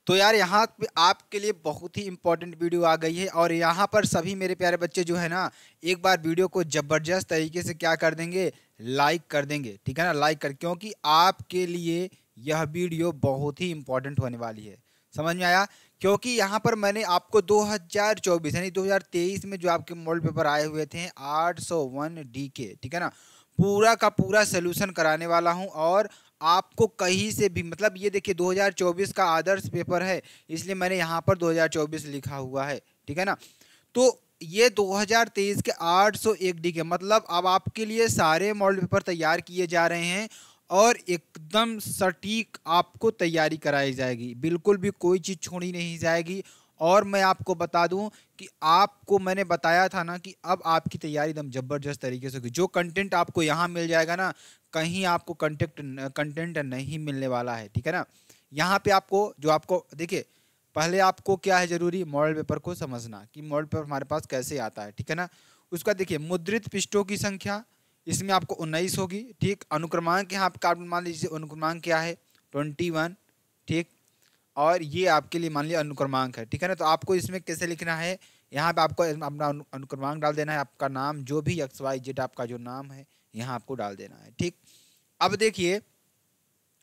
तो यार यहाँ पे आपके लिए बहुत ही इंपॉर्टेंट वीडियो आ गई है और यहाँ पर सभी मेरे प्यारे बच्चे जो है ना एक बार वीडियो को जबरदस्त तरीके से क्या कर देंगे, लाइक कर देंगे। ठीक है ना, लाइक कर, क्योंकि आपके लिए यह वीडियो बहुत ही इंपॉर्टेंट होने वाली है। समझ में आया? क्योंकि यहाँ पर मैंने आपको 2024 यानी 2023 में जो आपके मॉडल पेपर आए हुए थे 801 DK, ठीक है ना, पूरा का पूरा सोल्यूशन कराने वाला हूँ। और आपको कहीं से भी, मतलब ये देखिए 2024 का आदर्श पेपर है, इसलिए मैंने यहाँ पर 2024 लिखा हुआ है। ठीक है ना, तो ये 2023 के 801 DK, मतलब अब आपके लिए सारे मॉडल पेपर तैयार किए जा रहे हैं और एकदम सटीक आपको तैयारी कराई जाएगी, बिल्कुल भी कोई चीज़ छोड़ी नहीं जाएगी। और मैं आपको बता दूं कि आपको मैंने बताया था ना कि अब आपकी तैयारी एकदम जबरदस्त तरीके से होगी। जो कंटेंट आपको यहाँ मिल जाएगा ना, कहीं आपको कंटेंट नहीं मिलने वाला है। ठीक है ना, यहाँ पे आपको जो आपको देखिए, पहले आपको क्या है जरूरी, मॉडल पेपर को समझना कि मॉडल पेपर हमारे पास कैसे आता है। ठीक है ना, उसका देखिए मुद्रित पृष्ठों की संख्या इसमें आपको 19 होगी। ठीक, अनुक्रमांक यहाँ आप मान लीजिए अनुक्रमांक क्या है 21। ठीक, और ये आपके लिए मान लिया अनुक्रमांक है। ठीक है ना, तो आपको इसमें कैसे लिखना है, यहाँ पे आपको अपना अनुक्रमांक डाल देना है, आपका नाम जो भी XYZ आपका जो नाम है यहाँ आपको डाल देना है। ठीक, अब देखिए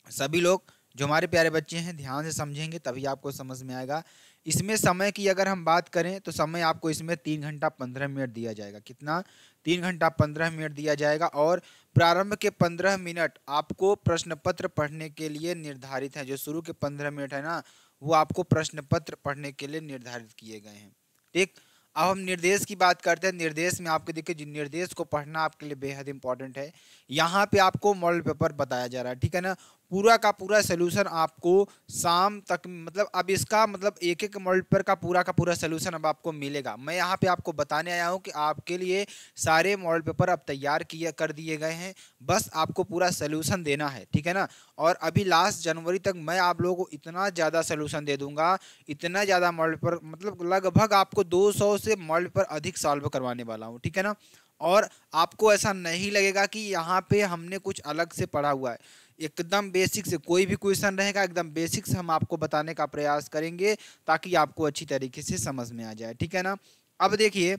सभी लोग जो हमारे प्यारे बच्चे हैं ध्यान से समझेंगे तभी आपको समझ में आएगा। इसमें समय की अगर हम बात करें तो समय आपको इसमें 3 घंटा 15 मिनट दिया जाएगा। कितना? 3 घंटा 15 मिनट दिया जाएगा। और प्रारंभ के 15 मिनट आपको प्रश्न पत्र पढ़ने के लिए निर्धारित है। जो शुरू के 15 मिनट है ना, वो आपको प्रश्न पत्र पढ़ने के लिए निर्धारित किए गए हैं। ठीक, अब हम निर्देश की बात करते हैं। निर्देश में आपके देखिए निर्देश को पढ़ना आपके लिए बेहद इंपॉर्टेंट है। यहाँ पे आपको मॉडल पेपर बताया जा रहा है। ठीक है ना, पूरा का पूरा सोल्यूशन आपको शाम तक, मतलब अब इसका मतलब एक एक मॉडल पेपर का पूरा सोल्यूशन अब आपको मिलेगा। मैं यहाँ पे आपको बताने आया हूँ कि आपके लिए सारे मॉडल पेपर अब तैयार किए कर दिए गए हैं, बस आपको पूरा सोल्यूशन देना है। ठीक है ना, और अभी लास्ट जनवरी तक मैं आप लोगों को इतना ज़्यादा सोल्यूशन दे दूंगा, इतना ज़्यादा मॉडल पेपर, मतलब लगभग आपको 200 से मॉडल पेपर अधिक सॉल्व करवाने वाला हूँ। ठीक है ना, और आपको ऐसा नहीं लगेगा कि यहाँ पे हमने कुछ अलग से पढ़ा हुआ है। एकदम बेसिक से कोई भी क्वेश्चन रहेगा, एकदम बेसिक से हम आपको बताने का प्रयास करेंगे ताकि आपको अच्छी तरीके से समझ में आ जाए। ठीक है ना, अब देखिए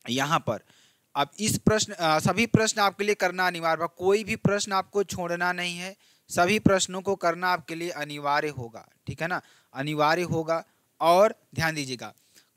यहाँ पर अब इस सभी प्रश्न आपके लिए करना अनिवार्य, कोई भी प्रश्न आपको छोड़ना नहीं है, सभी प्रश्नों को करना आपके लिए अनिवार्य होगा। ठीक है ना, अनिवार्य होगा। और ध्यान दीजिएगा,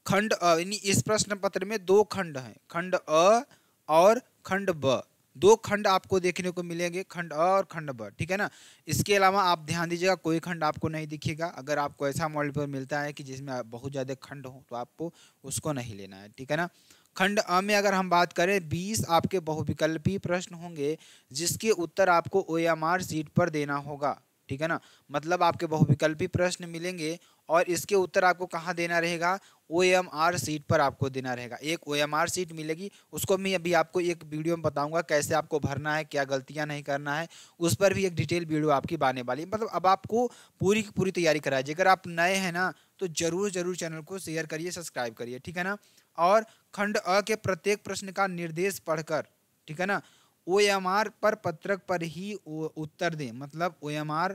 खंड यानी इस प्रश्न पत्र में 2 खंड हैं, खंड अ और खंड ब। 2 खंड आपको देखने को मिलेंगे, खंड अ और खंड ब। ठीक है ना, इसके अलावा आप ध्यान दीजिएगा कोई खंड आपको नहीं दिखेगा। अगर आपको ऐसा मॉडल पेपर मिलता है कि जिसमें बहुत ज़्यादा खंड हो तो आपको उसको नहीं लेना है। ठीक है ना, खंड अ में अगर हम बात करें 20 आपके बहुविकल्पी प्रश्न होंगे जिसके उत्तर आपको OMR सीट पर देना होगा। ठीक है ना, मतलब आपके बहुविकल्पी प्रश्न मिलेंगे और इसके उत्तर आपको कहाँ देना रहेगा, OMR सीट पर आपको देना रहेगा। एक OMR सीट मिलेगी, उसको मैं अभी आपको एक वीडियो में बताऊंगा कैसे आपको भरना है, क्या गलतियां नहीं करना है, उस पर भी एक डिटेल वीडियो आपकी आने वाली है। मतलब अब आपको पूरी की पूरी तैयारी कराई। अगर आप नए हैं ना तो जरूर जरूर चैनल को शेयर करिए, सब्सक्राइब करिए। ठीक है ना, और खंड अ के प्रत्येक प्रश्न का निर्देश पढ़कर, ठीक है ना, OMR पर पत्रक पर ही उत्तर दें, मतलब OMR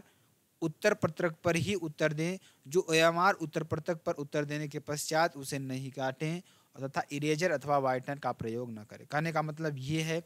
उत्तर पत्रक पर ही उत्तर दें। जो OMR उत्तर पत्रक पर उत्तर देने के पश्चात उसे नहीं काटें तथा इरेजर अथवा वाइटनर का प्रयोग न करें। कहने का मतलब ये है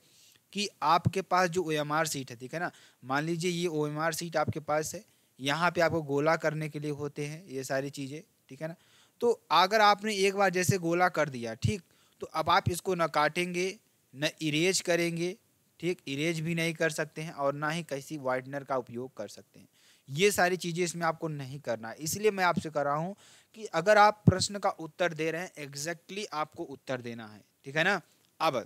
कि आपके पास जो OMR सीट है, ठीक है ना, मान लीजिए ये OMR सीट आपके पास है, यहाँ पे आपको गोला करने के लिए होते हैं ये सारी चीज़ें। ठीक है ना, तो अगर आपने एक बार जैसे गोला कर दिया, ठीक, तो अब आप इसको न काटेंगे न इरेज करेंगे। ठीक, इरेज भी नहीं कर सकते हैं और ना ही किसी वाइटनर का उपयोग कर सकते हैं। ये सारी चीज़ें इसमें आपको नहीं करना है। इसलिए मैं आपसे कर रहा हूँ कि अगर आप प्रश्न का उत्तर दे रहे हैं एग्जैक्टली आपको उत्तर देना है। ठीक है ना, अब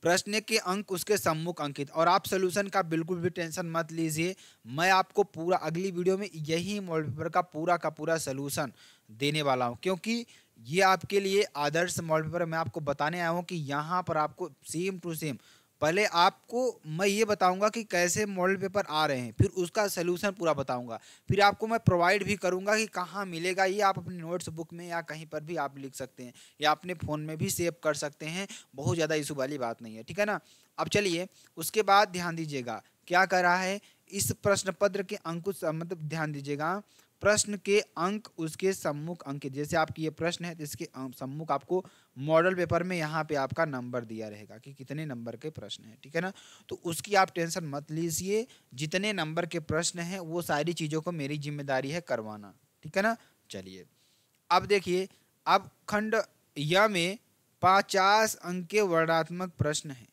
प्रश्न के अंक उसके सम्मुख अंकित, और आप सोल्यूशन का बिल्कुल भी टेंशन मत लीजिए। मैं आपको पूरा अगली वीडियो में यही मॉडल पेपर का पूरा सोल्यूशन देने वाला हूं, क्योंकि ये आपके लिए आदर्श मॉडल पेपर मैं आपको बताने आया हूं कि यहाँ पर आपको सेम टू सेम, पहले आपको मैं ये बताऊंगा कि कैसे मॉडल पेपर आ रहे हैं, फिर उसका सोल्यूशन पूरा बताऊंगा, फिर आपको मैं प्रोवाइड भी करूंगा कि कहाँ मिलेगा। ये आप अपनी नोट्स बुक में या कहीं पर भी आप लिख सकते हैं या अपने फ़ोन में भी सेव कर सकते हैं, बहुत ज़्यादा इशू वाली बात नहीं है। ठीक है ना, अब चलिए उसके बाद ध्यान दीजिएगा क्या कर रहा है, इस प्रश्न पत्र के अंक मतलब ध्यान दीजिएगा, प्रश्न के अंक उसके सम्मुख अंकित, जैसे आपकी ये प्रश्न है तो इसके सम्मुख आपको मॉडल पेपर में यहाँ पे आपका नंबर दिया रहेगा कि कितने नंबर के प्रश्न हैं, ठीक है ना। तो उसकी आप टेंशन मत लीजिए, जितने नंबर के प्रश्न हैं वो सारी चीज़ों को मेरी जिम्मेदारी है करवाना, ठीक है ना। चलिए अब देखिए, अब खंड य में 50 अंक के वर्णनात्मक प्रश्न हैं,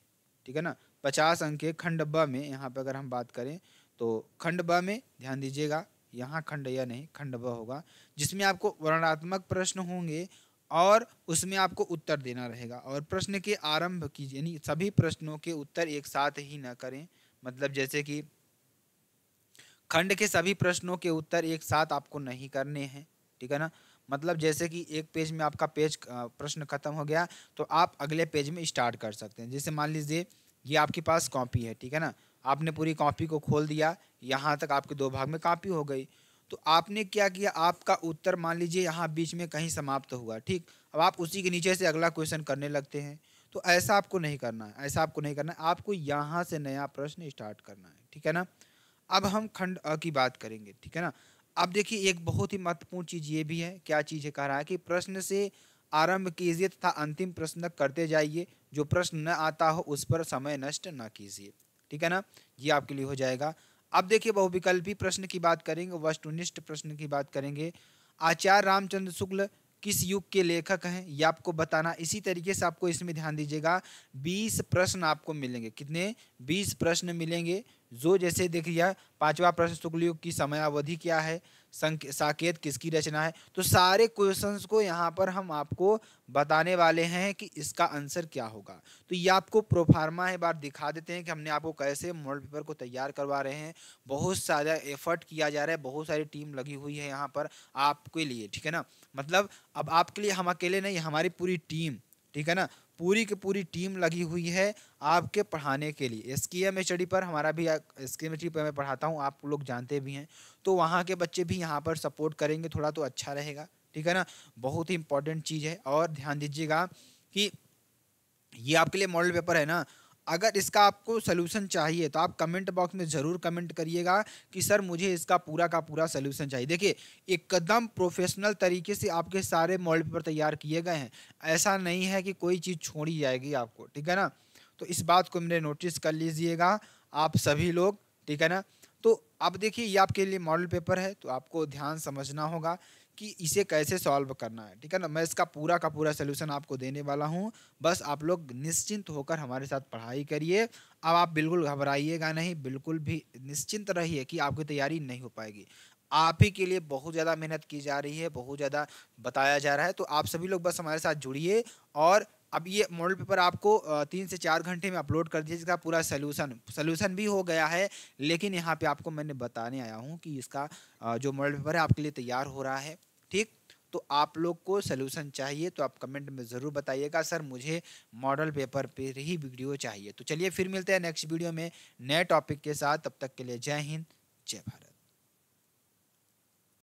ठीक है ना। 50 अंक के खंड ब में यहाँ पे अगर हम बात करें तो खंड ब में ध्यान दीजिएगा, यहाँ खंड य नहीं खंड ब होगा, जिसमें आपको वर्णनात्मक प्रश्न होंगे और उसमें आपको उत्तर देना रहेगा। और प्रश्न के आरंभ की यानी सभी प्रश्नों के उत्तर एक साथ ही न करें, मतलब जैसे कि खंड के सभी प्रश्नों के उत्तर एक साथ आपको नहीं करने हैं, ठीक है ना। मतलब जैसे कि एक पेज में आपका पेज प्रश्न खत्म हो गया तो आप अगले पेज में स्टार्ट कर सकते हैं। जैसे मान लीजिए ये आपके पास कॉपी है, ठीक है ना, आपने पूरी कॉपी को खोल दिया, यहाँ तक आपके 2 भाग में कॉपी हो गई। तो आपने क्या किया, आपका उत्तर मान लीजिए यहाँ बीच में कहीं समाप्त हुआ, ठीक। अब आप उसी के नीचे से अगला क्वेश्चन करने लगते हैं, तो ऐसा आपको नहीं करना है, ऐसा आपको नहीं करना है, आपको यहाँ से नया प्रश्न स्टार्ट करना है, ठीक है ना। अब हम खंड अ की बात करेंगे, ठीक है ना। अब देखिए एक बहुत ही महत्वपूर्ण चीज़ ये भी है, क्या चीज़ है, कह रहा है कि प्रश्न से आरंभ कीजिए तथा अंतिम प्रश्न तक करते जाइए, जो प्रश्न न आता हो उस पर समय नष्ट न कीजिए, ठीक है ना। ये आपके लिए हो जाएगा। अब देखिए बहुविकल्पी प्रश्न की बात करेंगे, वस्तुनिष्ठ प्रश्न की बात करेंगे। आचार्य रामचंद्र शुक्ल किस युग के लेखक हैं, ये आपको बताना। इसी तरीके से आपको इसमें ध्यान दीजिएगा, 20 प्रश्न आपको मिलेंगे, कितने, 20 प्रश्न मिलेंगे। जो जैसे देखिए 5वां प्रश्न, शुक्ल युग की समयावधि क्या है, साकेत किसकी रचना है। तो सारे क्वेश्चंस को यहाँ पर हम आपको बताने वाले हैं कि इसका आंसर क्या होगा। तो ये आपको प्रोफार्मा एक बार दिखा देते हैं कि हमने आपको कैसे मॉडल पेपर को तैयार करवा रहे हैं। बहुत सारा एफर्ट किया जा रहा है, बहुत सारी टीम लगी हुई है यहाँ पर आपके लिए, ठीक है ना। मतलब अब आपके लिए हम अकेले नहीं, हमारी पूरी टीम, ठीक है ना, पूरी की पूरी टीम लगी हुई है आपके पढ़ाने के लिए। एसकेएम स्टडी पर हमारा भी एसकेएम स्टडी पर मैं पढ़ाता हूँ, आप लोग जानते भी हैं, तो वहाँ के बच्चे भी यहाँ पर सपोर्ट करेंगे थोड़ा तो अच्छा रहेगा, ठीक है ना। बहुत ही इंपॉर्टेंट चीज़ है। और ध्यान दीजिएगा कि ये आपके लिए मॉडल पेपर है ना, अगर इसका आपको सलूशन चाहिए तो आप कमेंट बॉक्स में ज़रूर कमेंट करिएगा कि सर मुझे इसका पूरा का पूरा सलूशन चाहिए। देखिए एकदम प्रोफेशनल तरीके से आपके सारे मॉडल पेपर तैयार किए गए हैं, ऐसा नहीं है कि कोई चीज़ छोड़ी जाएगी आपको, ठीक है ना। तो इस बात को मेरे नोटिस कर लीजिएगा आप सभी लोग, ठीक है ना। तो अब देखिए ये आपके लिए मॉडल पेपर है, तो आपको ध्यान समझना होगा कि इसे कैसे सॉल्व करना है, ठीक है ना। मैं इसका पूरा का पूरा सलूशन आपको देने वाला हूँ, बस आप लोग निश्चिंत होकर हमारे साथ पढ़ाई करिए। अब आप बिल्कुल घबराइएगा नहीं, बिल्कुल भी निश्चिंत रहिए कि आपकी तैयारी नहीं हो पाएगी। आप ही के लिए बहुत ज़्यादा मेहनत की जा रही है, बहुत ज़्यादा बताया जा रहा है, तो आप सभी लोग बस हमारे साथ जुड़िए। और अब ये मॉडल पेपर आपको 3 से 4 घंटे में अपलोड कर दिया, इसका पूरा सलूशन भी हो गया है। लेकिन यहाँ पे आपको मैंने बताने आया हूँ कि इसका जो मॉडल पेपर है आपके लिए तैयार हो रहा है, ठीक। तो आप लोग को सलूशन चाहिए तो आप कमेंट में ज़रूर बताइएगा सर मुझे मॉडल पेपर पे ही वीडियो चाहिए। तो चलिए फिर मिलते हैं नेक्स्ट वीडियो में नए टॉपिक के साथ, तब तक के लिए जय हिंद जय भारत।